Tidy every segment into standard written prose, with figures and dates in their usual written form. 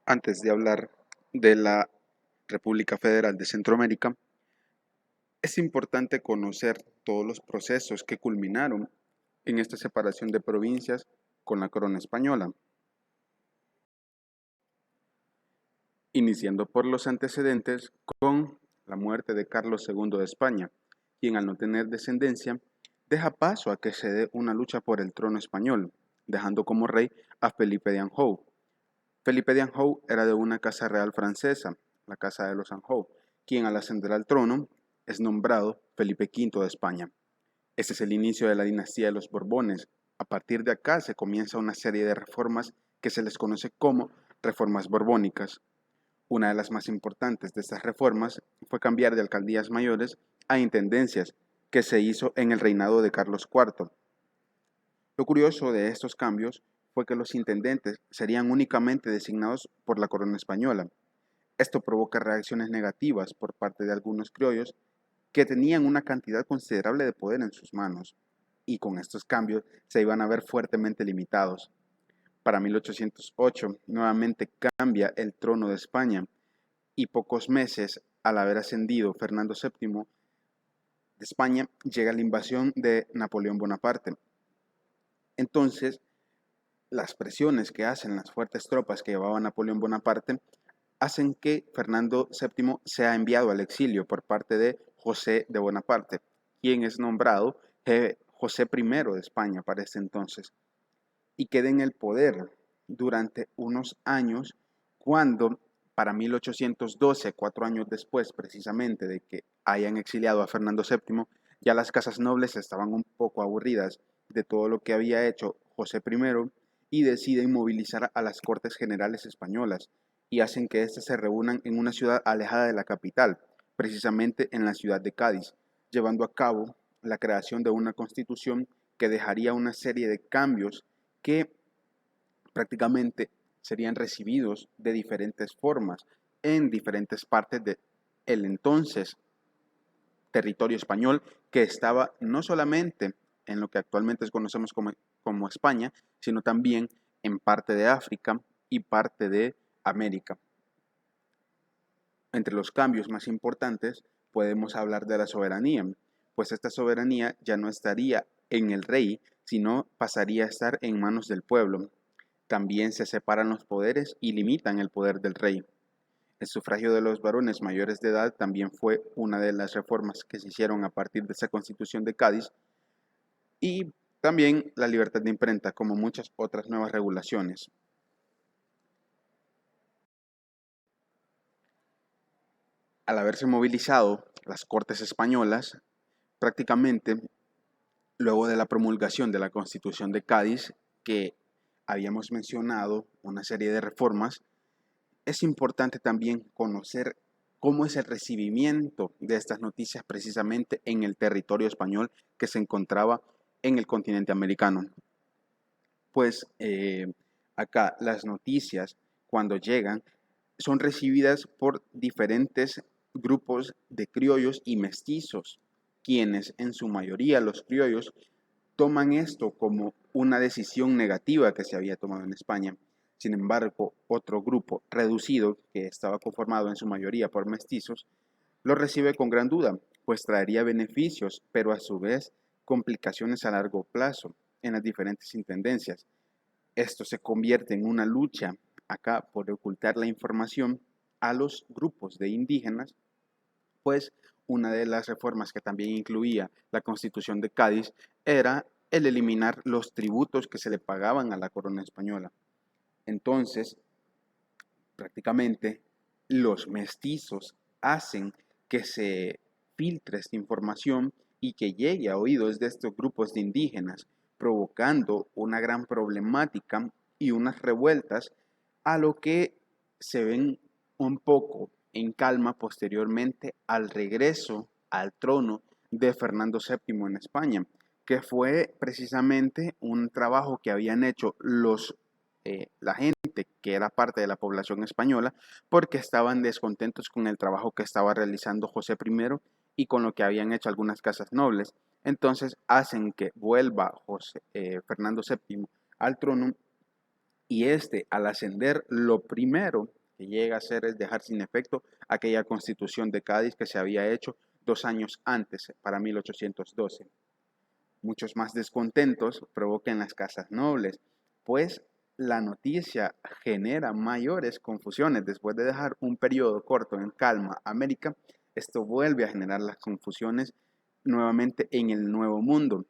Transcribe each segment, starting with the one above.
Antes de hablar de la República Federal de Centroamérica, es importante conocer todos los procesos que culminaron en esta separación de provincias con la corona española, iniciando por los antecedentes con la muerte de Carlos II de España, quien al no tener descendencia deja paso a que se dé una lucha por el trono español, dejando como rey a Felipe de Anjou. Felipe de Anjou era de una casa real francesa, la Casa de los Anjou, quien al ascender al trono es nombrado Felipe V de España. Este es el inicio de la dinastía de los Borbones. A partir de acá se comienza una serie de reformas que se les conoce como reformas borbónicas. Una de las más importantes de estas reformas fue cambiar de alcaldías mayores a intendencias, que se hizo en el reinado de Carlos IV. Lo curioso de estos cambios fue que los intendentes serían únicamente designados por la corona española. Esto provoca reacciones negativas por parte de algunos criollos que tenían una cantidad considerable de poder en sus manos, y con estos cambios se iban a ver fuertemente limitados. Para 1808 nuevamente cambia el trono de España, y pocos meses al haber ascendido Fernando VII de España llega la invasión de Napoleón Bonaparte. Entonces, las presiones que hacen las fuertes tropas que llevaba Napoleón Bonaparte hacen que Fernando VII sea enviado al exilio por parte de José de Bonaparte, quien es nombrado José I de España para este entonces, y queda en el poder durante unos años cuando para 1812, 4 años después precisamente de que hayan exiliado a Fernando VII, ya las casas nobles estaban un poco aburridas de todo lo que había hecho José I y deciden movilizar a las Cortes Generales españolas y hacen que éstas se reúnan en una ciudad alejada de la capital, precisamente en la ciudad de Cádiz, llevando a cabo la creación de una constitución que dejaría una serie de cambios que prácticamente serían recibidos de diferentes formas en diferentes partes del entonces territorio español, que estaba no solamente en lo que actualmente conocemos como España, sino también en parte de África y parte de América. Entre los cambios más importantes podemos hablar de la soberanía, pues esta soberanía ya no estaría en el rey, sino pasaría a estar en manos del pueblo. También se separan los poderes y limitan el poder del rey. El sufragio de los varones mayores de edad también fue una de las reformas que se hicieron a partir de esa Constitución de Cádiz, y también la libertad de imprenta, como muchas otras nuevas regulaciones. Al haberse movilizado las Cortes españolas, prácticamente luego de la promulgación de la Constitución de Cádiz, que habíamos mencionado una serie de reformas, es importante también conocer cómo es el recibimiento de estas noticias precisamente en el territorio español que se encontraba en el continente americano. Pues acá las noticias, cuando llegan, son recibidas por diferentes grupos de criollos y mestizos, quienes en su mayoría los criollos toman esto como una decisión negativa que se había tomado en España. Sin embargo, otro grupo reducido, que estaba conformado en su mayoría por mestizos, lo recibe con gran duda, pues traería beneficios, pero a su vez complicaciones a largo plazo en las diferentes intendencias. Esto se convierte en una lucha acá por ocultar la información a los grupos de indígenas, pues una de las reformas que también incluía la Constitución de Cádiz era el eliminar los tributos que se le pagaban a la corona española. Entonces, prácticamente los mestizos hacen que se filtre esta información y que llegue a oídos de estos grupos de indígenas, provocando una gran problemática y unas revueltas a lo que se ven un poco en calma posteriormente al regreso al trono de Fernando VII en España, que fue precisamente un trabajo que habían hecho la gente que era parte de la población española, porque estaban descontentos con el trabajo que estaba realizando José I y con lo que habían hecho algunas casas nobles. Entonces hacen que vuelva Fernando VII al trono y al ascender, lo primero que llega a hacer es dejar sin efecto aquella constitución de Cádiz que se había hecho 2 años antes, para 1812. Muchos más descontentos provocan las casas nobles, pues la noticia genera mayores confusiones. Después de dejar un periodo corto en calma América, esto vuelve a generar las confusiones nuevamente en el Nuevo Mundo.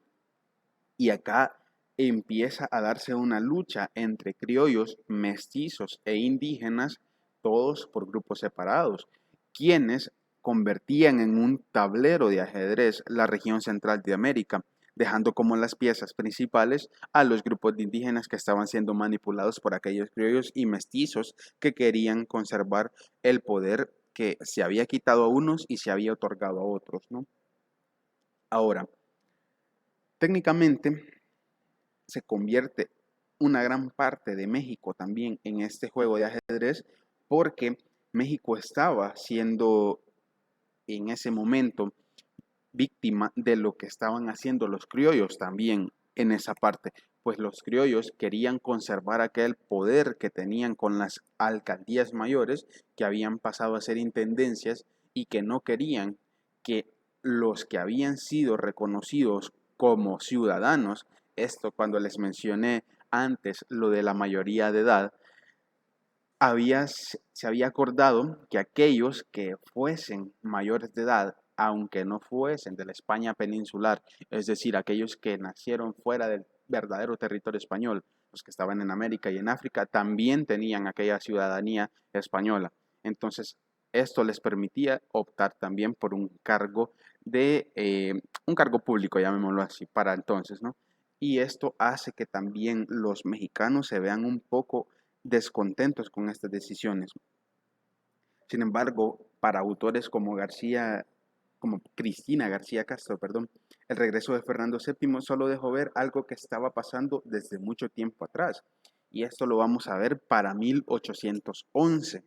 Y acá empieza a darse una lucha entre criollos, mestizos e indígenas, todos por grupos separados, quienes convertían en un tablero de ajedrez la región central de América, dejando como las piezas principales a los grupos de indígenas que estaban siendo manipulados por aquellos criollos y mestizos que querían conservar el poder que se había quitado a unos y se había otorgado a otros, ¿no? Ahora, técnicamente se convierte una gran parte de México también en este juego de ajedrez porque México estaba siendo en ese momento víctima de lo que estaban haciendo los criollos también en esa parte, pues los criollos querían conservar aquel poder que tenían con las alcaldías mayores que habían pasado a ser intendencias y que no querían que los que habían sido reconocidos como ciudadanos, esto cuando les mencioné antes lo de la mayoría de edad, se había acordado que aquellos que fuesen mayores de edad, aunque no fuesen de la España peninsular, es decir, aquellos que nacieron fuera del verdadero territorio español, los que estaban en América y en África, también tenían aquella ciudadanía española. Entonces, esto les permitía optar también por un cargo público, llamémoslo así, para entonces, ¿no? Y esto hace que también los mexicanos se vean un poco descontentos con estas decisiones. Sin embargo, para autores como Cristina García Castro, perdón, el regreso de Fernando VII solo dejó ver algo que estaba pasando desde mucho tiempo atrás. Y esto lo vamos a ver para 1811.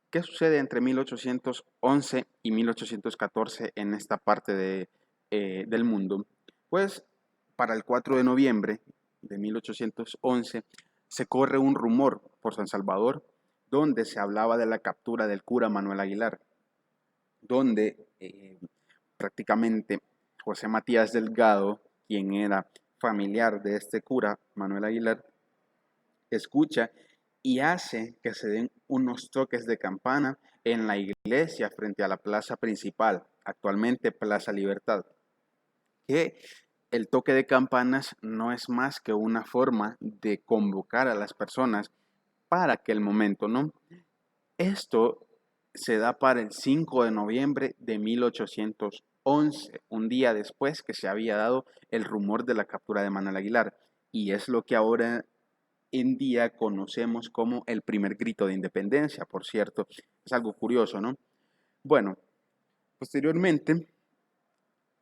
¿Qué sucede entre 1811 y 1814 en esta parte del mundo? Pues para el 4 de noviembre de 1811 se corre un rumor por San Salvador donde se hablaba de la captura del cura Manuel Aguilar, donde prácticamente José Matías Delgado, quien era familiar de este cura Manuel Aguilar, escucha y hace que se den unos toques de campana en la iglesia frente a la plaza principal, actualmente Plaza Libertad, que el toque de campanas no es más que una forma de convocar a las personas para aquel momento, ¿no? Esto se da para el 5 de noviembre de 1811, un día después que se había dado el rumor de la captura de Manuel Aguilar, y es lo que ahora en día conocemos como el primer grito de independencia, por cierto. Es algo curioso, ¿no? Bueno, posteriormente,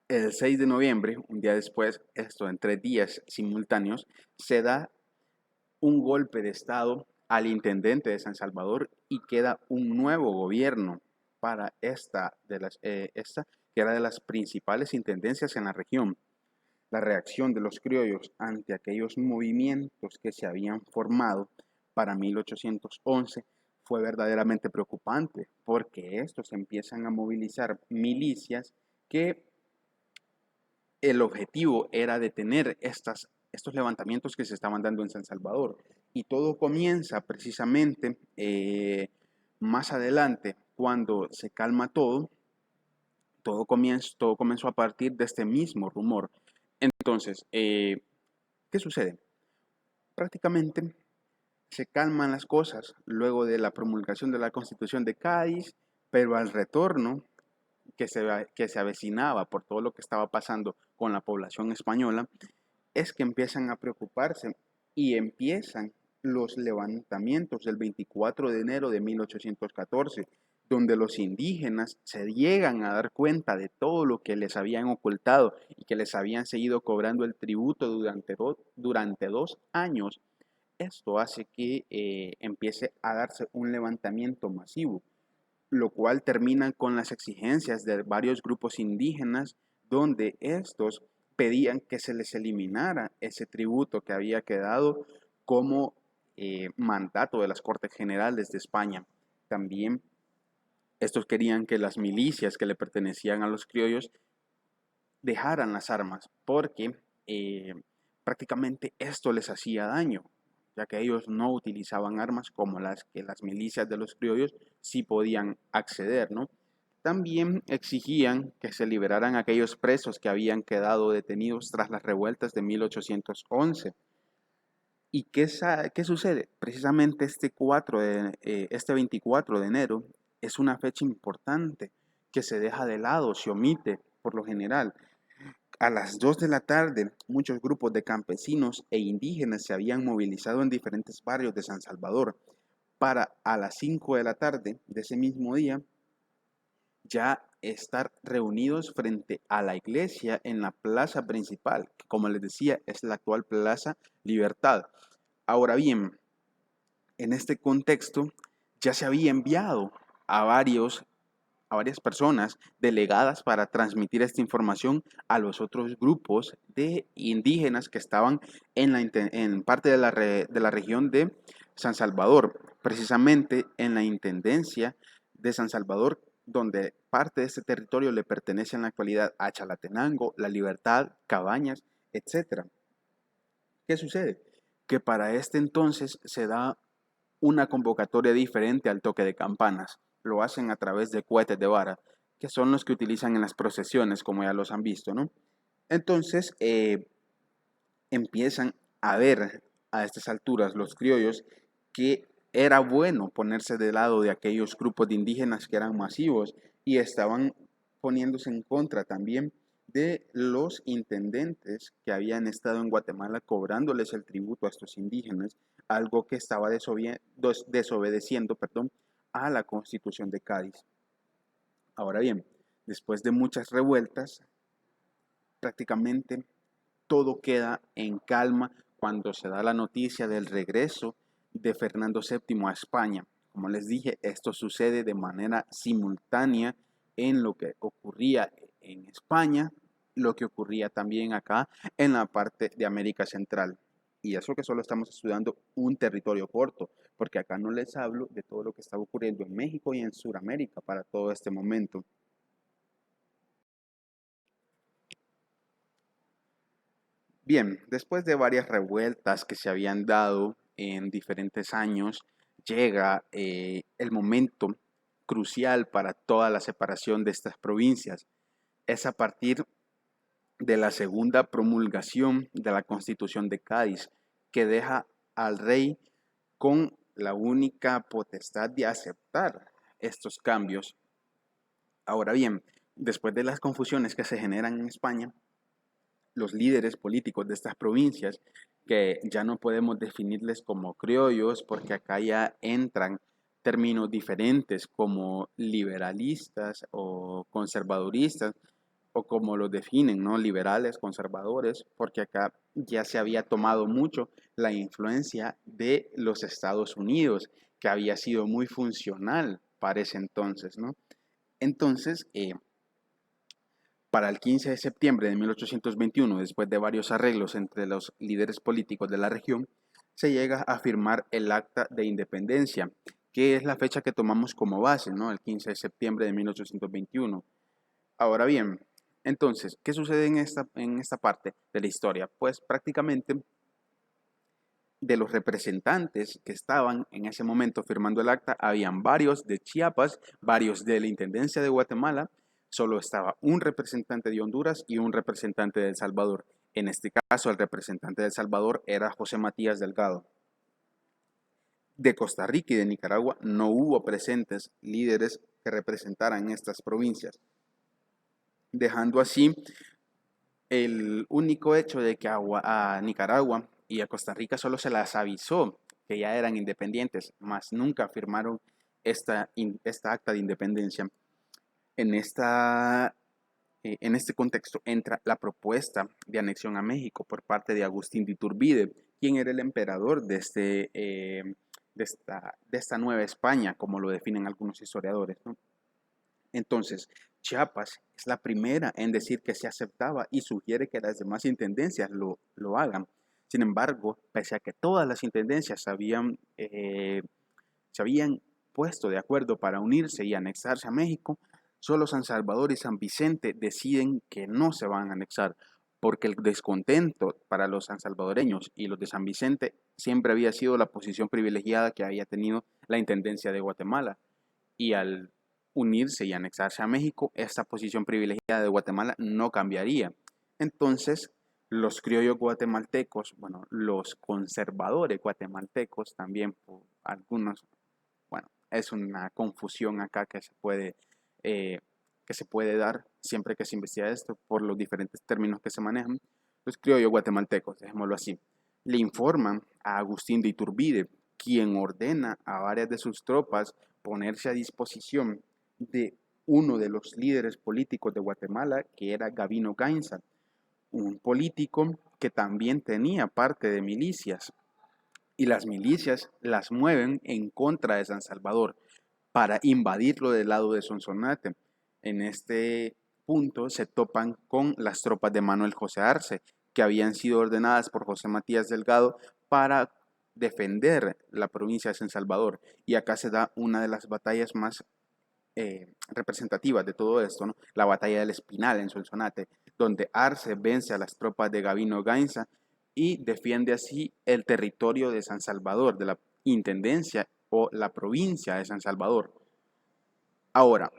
el 6 de noviembre, un día después, esto en 3 días simultáneos, se da un golpe de Estado al intendente de San Salvador y queda un nuevo gobierno para esta que era de las principales intendencias en la región. La reacción de los criollos ante aquellos movimientos que se habían formado para 1811 fue verdaderamente preocupante, porque estos empiezan a movilizar milicias que el objetivo era detener estos levantamientos que se estaban dando en San Salvador. Y todo comienza precisamente más adelante, cuando se calma todo comenzó a partir de este mismo rumor. Entonces, ¿qué sucede? Prácticamente se calman las cosas luego de la promulgación de la Constitución de Cádiz, pero al retorno que se avecinaba por todo lo que estaba pasando con la población española, es que empiezan a preocuparse y empiezan los levantamientos del 24 de enero de 1814, donde los indígenas se llegan a dar cuenta de todo lo que les habían ocultado y que les habían seguido cobrando el tributo durante 2 años. Esto hace que empiece a darse un levantamiento masivo, lo cual termina con las exigencias de varios grupos indígenas, donde estos pedían que se les eliminara ese tributo que había quedado como mandato de las Cortes Generales de España. También estos querían que las milicias que le pertenecían a los criollos dejaran las armas, porque prácticamente esto les hacía daño, ya que ellos no utilizaban armas como las que las milicias de los criollos sí podían acceder, ¿no? También exigían que se liberaran aquellos presos que habían quedado detenidos tras las revueltas de 1811. ¿Y qué sucede? Precisamente este 24 de enero es una fecha importante que se deja de lado, se omite por lo general. A las 2 de la tarde, muchos grupos de campesinos e indígenas se habían movilizado en diferentes barrios de San Salvador para a las 5 de la tarde de ese mismo día ya estar reunidos frente a la iglesia en la plaza principal, que como les decía es la actual Plaza Libertad. Ahora bien, en este contexto ya se había enviado a varias personas delegadas para transmitir esta información a los otros grupos de indígenas que estaban en parte de la región de San Salvador, precisamente en la Intendencia de San Salvador, donde parte de este territorio le pertenece en la actualidad a Chalatenango, La Libertad, Cabañas, etc. ¿Qué sucede? Que para este entonces se da una convocatoria diferente al toque de campanas. Lo hacen a través de cohetes de vara, que son los que utilizan en las procesiones, como ya los han visto, ¿no? Entonces empiezan a ver a estas alturas los criollos que era bueno ponerse de lado de aquellos grupos de indígenas que eran masivos y estaban poniéndose en contra también de los intendentes que habían estado en Guatemala cobrándoles el tributo a estos indígenas, algo que estaba desobedeciendo, a la Constitución de Cádiz. Ahora bien, después de muchas revueltas, prácticamente todo queda en calma cuando se da la noticia del regreso de Fernando VII a España. Como les dije, esto sucede de manera simultánea en lo que ocurría en España, lo que ocurría también acá en la parte de América Central. Y eso que solo estamos estudiando un territorio corto, porque acá no les hablo de todo lo que está ocurriendo en México y en Sudamérica para todo este momento. Bien, después de varias revueltas que se habían dado en diferentes años, llega el momento crucial para toda la separación de estas provincias. Es a partir de la segunda promulgación de la Constitución de Cádiz, que deja al rey con la única potestad de aceptar estos cambios. Ahora bien, después de las confusiones que se generan en España, los líderes políticos de estas provincias, que ya no podemos definirles como criollos, porque acá ya entran términos diferentes como liberalistas o conservaduristas, o como los definen, ¿no? Liberales, conservadores, porque acá ya se había tomado mucho la influencia de los Estados Unidos, que había sido muy funcional para ese entonces, ¿no? Entonces, para el 15 de septiembre de 1821, después de varios arreglos entre los líderes políticos de la región, se llega a firmar el Acta de Independencia, que es la fecha que tomamos como base, ¿no? El 15 de septiembre de 1821. Ahora bien, entonces, ¿qué sucede en esta parte de la historia? Pues prácticamente de los representantes que estaban en ese momento firmando el acta, habían varios de Chiapas, varios de la Intendencia de Guatemala, solo estaba un representante de Honduras y un representante de El Salvador. En este caso, el representante de El Salvador era José Matías Delgado. De Costa Rica y de Nicaragua no hubo presentes líderes que representaran estas provincias, dejando así el único hecho de que a Nicaragua y a Costa Rica solo se las avisó que ya eran independientes, mas nunca firmaron esta acta de independencia. En, en este contexto entra la propuesta de anexión a México por parte de Agustín de Iturbide, quien era el emperador de esta Nueva España, como lo definen algunos historiadores, ¿no? Entonces, Chiapas es la primera en decir que se aceptaba y sugiere que las demás intendencias lo hagan. Sin embargo, pese a que todas las intendencias se habían puesto de acuerdo para unirse y anexarse a México, solo San Salvador y San Vicente deciden que no se van a anexar, porque el descontento para los sansalvadoreños y los de San Vicente siempre había sido la posición privilegiada que había tenido la Intendencia de Guatemala. Y al unirse y anexarse a México, esta posición privilegiada de Guatemala no cambiaría. Entonces, los criollos guatemaltecos, bueno, los conservadores guatemaltecos también, por algunos, bueno, es una confusión acá eh, que se puede dar siempre que se investiga esto por los diferentes términos que se manejan. Los criollos guatemaltecos, dejémoslo así, le informan a Agustín de Iturbide, quien ordena a varias de sus tropas ponerse a disposición de uno de los líderes políticos de Guatemala, que era Gavino Gainza, un político que también tenía parte de milicias, y las milicias las mueven en contra de San Salvador para invadirlo del lado de Sonsonate. En este punto se topan con las tropas de Manuel José Arce, que habían sido ordenadas por José Matías Delgado para defender la provincia de San Salvador. Y acá se da una de las batallas más representativas de todo esto, ¿no? La batalla del Espinal en Sonsonate, donde Arce vence a las tropas de Gavino Gainza y defiende así el territorio de San Salvador, de la intendencia o la provincia de San Salvador. Ahora,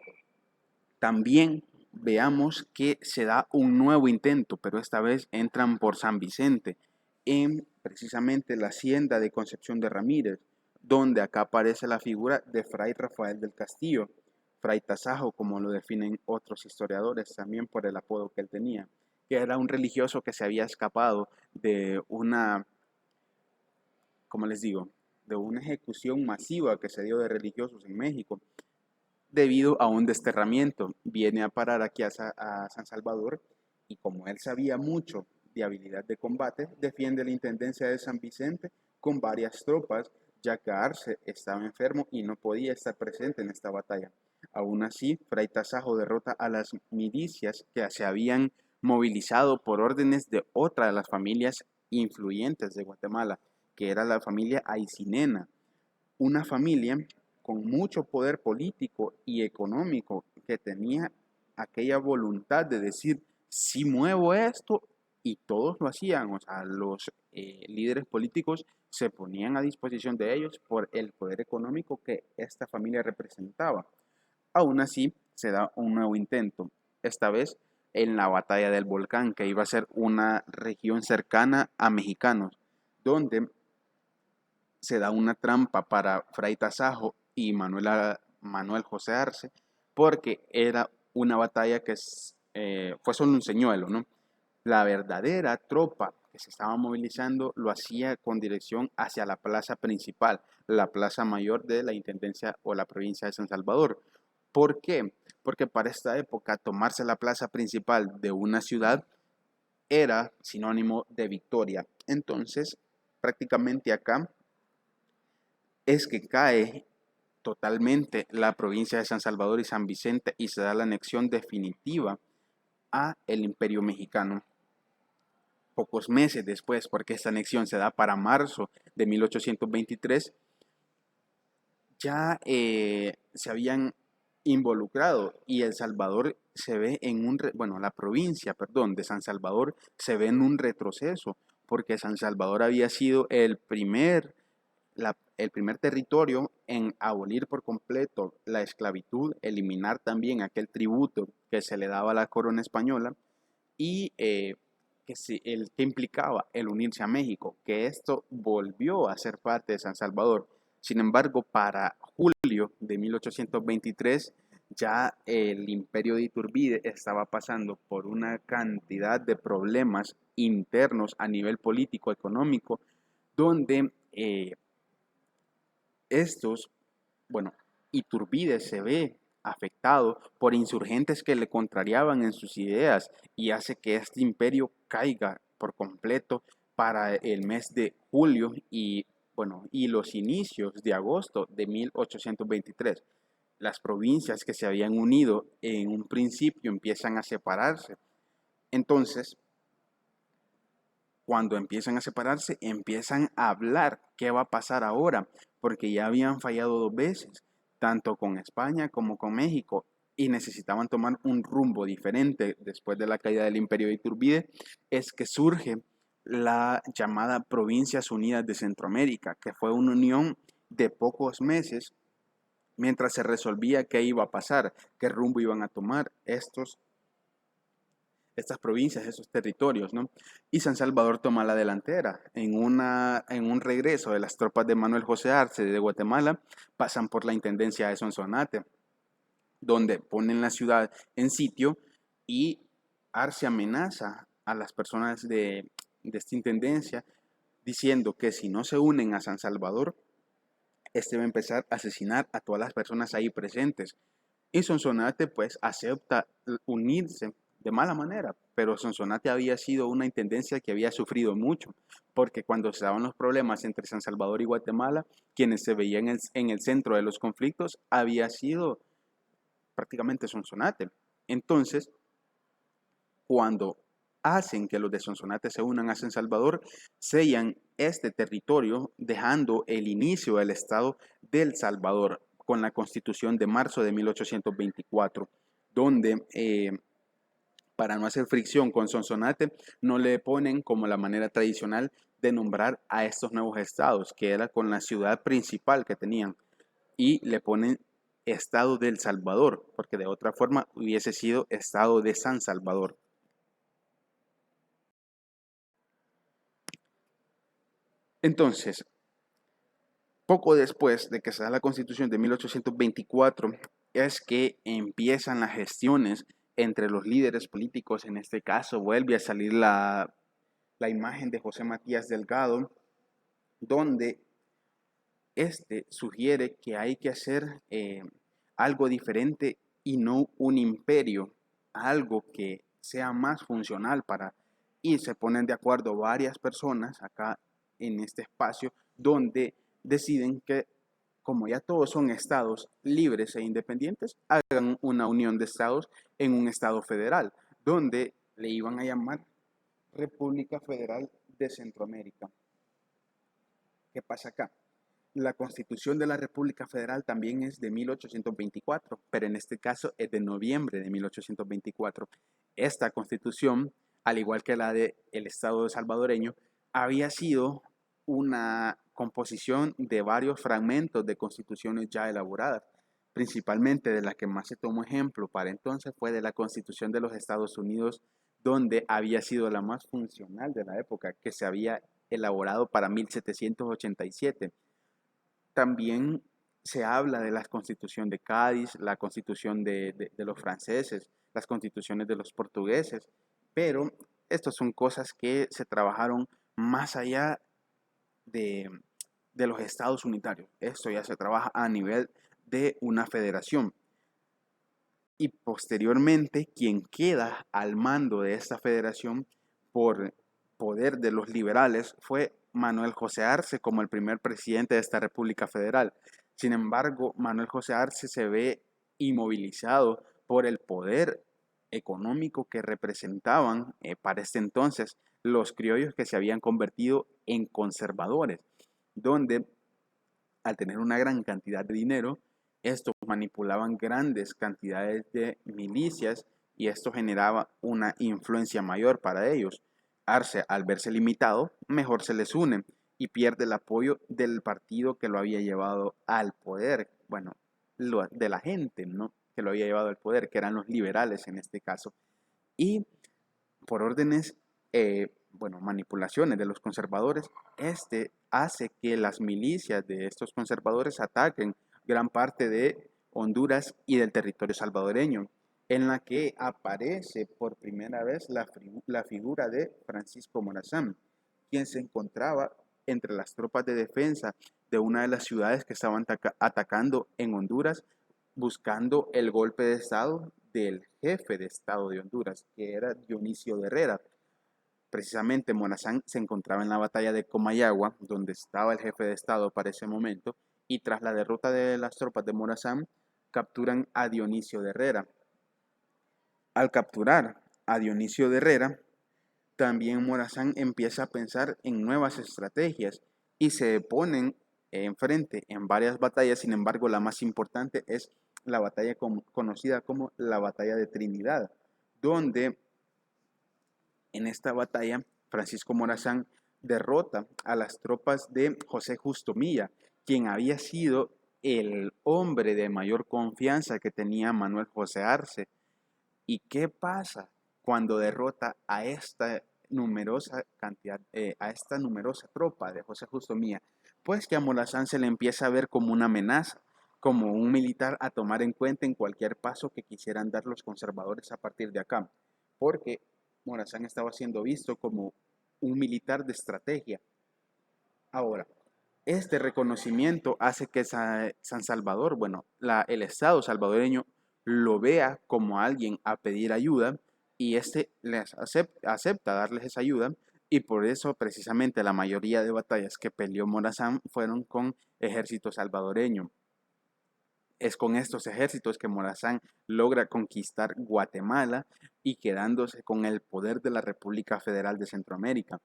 también veamos que se da un nuevo intento, pero esta vez entran por San Vicente, en precisamente la hacienda de Concepción de Ramírez, donde acá aparece la figura de Fray Rafael del Castillo, Fray Tasajo, como lo definen otros historiadores, también por el apodo que él tenía, que era un religioso que se había escapado de una, como les digo, de una ejecución masiva que se dio de religiosos en México debido a un desterramiento. Viene a parar aquí a San Salvador y como él sabía mucho de habilidad de combate, defiende la intendencia de San Vicente con varias tropas, ya que Arce estaba enfermo y no podía estar presente en esta batalla. Aún así, Fray Tasajo derrota a las milicias que se habían movilizado por órdenes de otra de las familias influyentes de Guatemala, que era la familia Aycinena, una familia con mucho poder político y económico que tenía aquella voluntad de decir, si muevo esto, y todos lo hacían, o sea, los líderes políticos se ponían a disposición de ellos por el poder económico que esta familia representaba. Aún así, se da un nuevo intento, esta vez en la batalla del Volcán, que iba a ser una región cercana a Mexicanos, donde se da una trampa para Fray Tasajo y Manuel José Arce, porque era una batalla que fue solo un señuelo, ¿no? La verdadera tropa que se estaba movilizando lo hacía con dirección hacia la plaza principal, la plaza mayor de la Intendencia o la provincia de San Salvador. ¿Por qué? Porque para esta época tomarse la plaza principal de una ciudad era sinónimo de victoria. Entonces, prácticamente acá es que cae totalmente la provincia de San Salvador y San Vicente y se da la anexión definitiva a el Imperio Mexicano. Pocos meses después, porque esta anexión se da para marzo de 1823, ya se habían involucrado y El Salvador se ve en bueno, la provincia, perdón, de San Salvador se ve en un retroceso, porque San Salvador había sido el primer territorio en abolir por completo la esclavitud, eliminar también aquel tributo que se le daba a la corona española y que implicaba el unirse a México, que esto volvió a ser parte de San Salvador. Sin embargo, para julio de 1823, ya el imperio de Iturbide estaba pasando por una cantidad de problemas internos a nivel político, económico, donde estos, bueno, Iturbide se ve afectado por insurgentes que le contrariaban en sus ideas y hace que este imperio caiga por completo para el mes de julio y, bueno, y los inicios de agosto de 1823. las provincias que se habían unido en un principio empiezan a separarse. Entonces, cuando empiezan a separarse, empiezan a hablar qué va a pasar ahora, porque ya habían fallado dos veces, tanto con España como con México, y necesitaban tomar un rumbo diferente después de la caída del Imperio de Iturbide. Es que surge la llamada Provincias Unidas de Centroamérica, que fue una unión de pocos meses mientras se resolvía qué iba a pasar, qué rumbo iban a tomar estas provincias, esos territorios, ¿no? Y San Salvador toma la delantera. En un regreso de las tropas de Manuel José Arce de Guatemala, pasan por la intendencia de Sonsonate, donde ponen la ciudad en sitio y Arce amenaza a las personas de esta intendencia diciendo que si no se unen a San Salvador, este va a empezar a asesinar a todas las personas ahí presentes. Y Sonsonate pues acepta unirse de mala manera, pero Sonsonate había sido una intendencia que había sufrido mucho, porque cuando se daban los problemas entre San Salvador y Guatemala, quienes se veían en el centro de los conflictos había sido prácticamente Sonsonate. Entonces, cuando hacen que los de Sonsonate se unan a San Salvador, sellan este territorio dejando el inicio del Estado del Salvador con la Constitución de marzo de 1824, donde para no hacer fricción con Sonsonate, no le ponen como la manera tradicional de nombrar a estos nuevos estados, que era con la ciudad principal que tenían, y le ponen Estado del Salvador, porque de otra forma hubiese sido Estado de San Salvador. Entonces, poco después de que se da la Constitución de 1824, es que empiezan las gestiones entre los líderes políticos. En este caso vuelve a salir la imagen de José Matías Delgado, donde este sugiere que hay que hacer algo diferente y no un imperio, algo que sea más funcional para... Y se ponen de acuerdo varias personas acá en este espacio donde deciden que como ya todos son estados libres e independientes, hagan una unión de estados en un estado federal, donde le iban a llamar República Federal de Centroamérica. ¿Qué pasa acá? La Constitución de la República Federal también es de 1824, pero en este caso es de noviembre de 1824. Esta Constitución, al igual que la del Estado salvadoreño, había sido una composición de varios fragmentos de constituciones ya elaboradas. Principalmente de la que más se tomó ejemplo para entonces fue de la Constitución de los Estados Unidos, donde había sido la más funcional de la época, que se había elaborado para 1787. También se habla de la Constitución de Cádiz, la Constitución de los franceses, las constituciones de los portugueses, pero estas son cosas que se trabajaron más allá de, de los estados unitarios. Esto ya se trabaja a nivel de una federación. Y posteriormente, quien queda al mando de esta federación por poder de los liberales fue Manuel José Arce como el primer presidente de esta República Federal. Sin embargo, Manuel José Arce se ve inmovilizado por el poder económico que representaban para este entonces los criollos que se habían convertido en conservadores, donde al tener una gran cantidad de dinero, estos manipulaban grandes cantidades de milicias y esto generaba una influencia mayor para ellos. Arce, al verse limitado, mejor se les une y pierde el apoyo del partido que lo había llevado al poder, bueno, de la gente, ¿no? Que lo había llevado al poder, que eran los liberales en este caso. Y por órdenes, bueno, manipulaciones de los conservadores, este hace que las milicias de estos conservadores ataquen gran parte de Honduras y del territorio salvadoreño, en la que aparece por primera vez la figura de Francisco Morazán, quien se encontraba entre las tropas de defensa de una de las ciudades que estaban atacando en Honduras, buscando el golpe de Estado del jefe de Estado de Honduras, que era Dionisio de Herrera. Precisamente Morazán se encontraba en la batalla de Comayagua, donde estaba el jefe de Estado para ese momento, y tras la derrota de las tropas de Morazán, capturan a Dionisio de Herrera. Al capturar a Dionisio de Herrera, también Morazán empieza a pensar en nuevas estrategias y se ponen enfrente en varias batallas. Sin embargo, la más importante es la batalla conocida como la Batalla de Trinidad, donde en esta batalla Francisco Morazán derrota a las tropas de José Justo Milla, quien había sido el hombre de mayor confianza que tenía Manuel José Arce. ¿Y qué pasa cuando derrota a esta numerosa cantidad, a esta numerosa tropa de José Justo Milla? Pues que a Morazán se le empieza a ver como una amenaza, como un militar a tomar en cuenta en cualquier paso que quisieran dar los conservadores a partir de acá, porque Morazán estaba siendo visto como un militar de estrategia. Ahora, este reconocimiento hace que San Salvador, bueno, el Estado salvadoreño lo vea como alguien a pedir ayuda y este les acepta darles esa ayuda, y por eso precisamente la mayoría de batallas que peleó Morazán fueron con ejército salvadoreño. Es con estos ejércitos que Morazán logra conquistar Guatemala y quedándose con el poder de la República Federal de Centroamérica,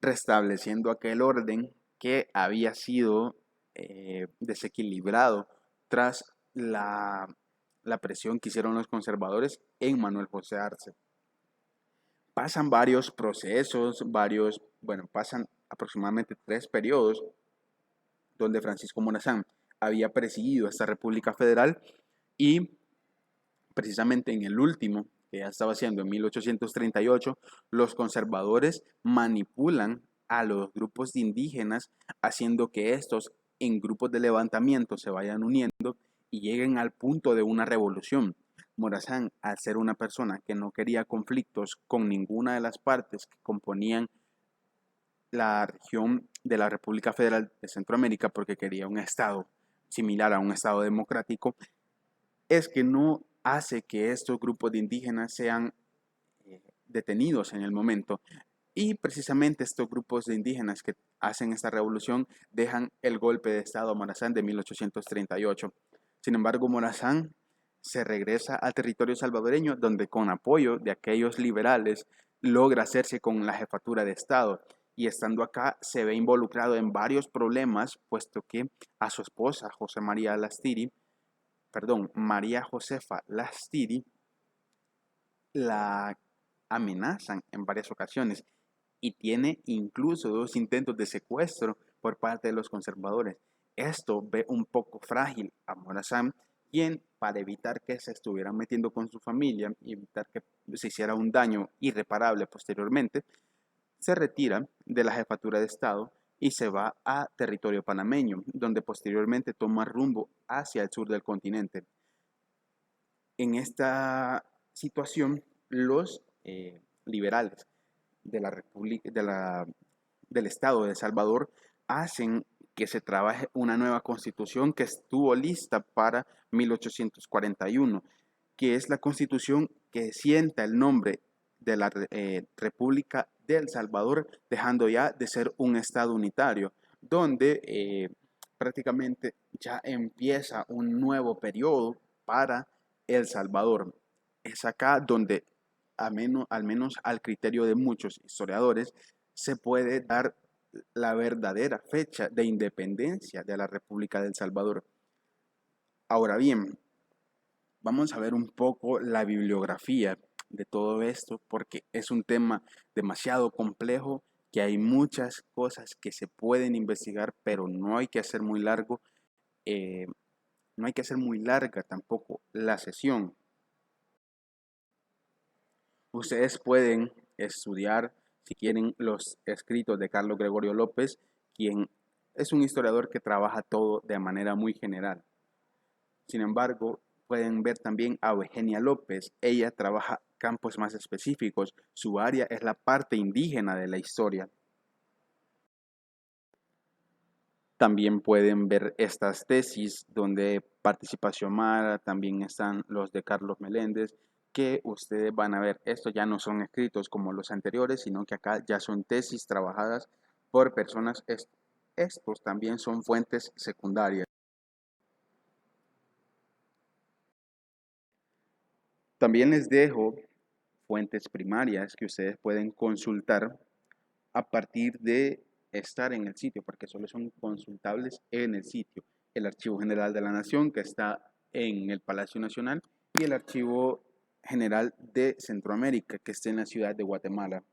restableciendo aquel orden que había sido desequilibrado tras la presión que hicieron los conservadores en Manuel José Arce. Pasan varios procesos, pasan aproximadamente 3 periodos donde Francisco Morazán había presidido esta República Federal, y precisamente en el último, que ya estaba haciendo en 1838, los conservadores manipulan a los grupos de indígenas, haciendo que estos en grupos de levantamiento se vayan uniendo y lleguen al punto de una revolución. Morazán, al ser una persona que no quería conflictos con ninguna de las partes que componían la región de la República Federal de Centroamérica, porque quería un estado similar a un estado democrático, es que no hace que estos grupos de indígenas sean detenidos en el momento. Y precisamente estos grupos de indígenas que hacen esta revolución dejan el golpe de Estado a Morazán de 1838. Sin embargo, Morazán se regresa al territorio salvadoreño, donde con apoyo de aquellos liberales logra hacerse con la jefatura de Estado. Y estando acá se ve involucrado en varios problemas, puesto que a su esposa, María Josefa Lastiri, la amenazan en varias ocasiones y tiene incluso 2 intentos de secuestro por parte de los conservadores. Esto ve un poco frágil a Morazán, quien, para evitar que se estuvieran metiendo con su familia y evitar que se hiciera un daño irreparable posteriormente, se retira de la jefatura de Estado y se va a territorio panameño, donde posteriormente toma rumbo hacia el sur del continente. En esta situación, los liberales de la República, del Estado de El Salvador hacen que se trabaje una nueva constitución que estuvo lista para 1841, que es la constitución que sienta el nombre de la República de El Salvador, dejando ya de ser un Estado unitario, donde prácticamente ya empieza un nuevo periodo para El Salvador. Es acá donde, al menos al criterio de muchos historiadores, se puede dar la verdadera fecha de independencia de la República de El Salvador. Ahora bien, vamos a ver un poco la bibliografía de todo esto, porque es un tema demasiado complejo, que hay muchas cosas que se pueden investigar, pero no hay que hacer muy largo, no hay que hacer muy larga tampoco la sesión. Ustedes pueden estudiar, si quieren, los escritos de Carlos Gregorio López, quien es un historiador que trabaja todo de manera muy general. Sin embargo, pueden ver también a Eugenia López. Ella trabaja campos más específicos. Su área es la parte indígena de la historia. También pueden ver estas tesis donde participa Xiomara, también están los de Carlos Meléndez, que ustedes van a ver, estos ya no son escritos como los anteriores, sino que acá ya son tesis trabajadas por personas. Estos también son fuentes secundarias. También les dejo fuentes primarias que ustedes pueden consultar a partir de estar en el sitio, porque solo son consultables en el sitio. El Archivo General de la Nación, que está en el Palacio Nacional, y el Archivo General de Centroamérica, que está en la ciudad de Guatemala.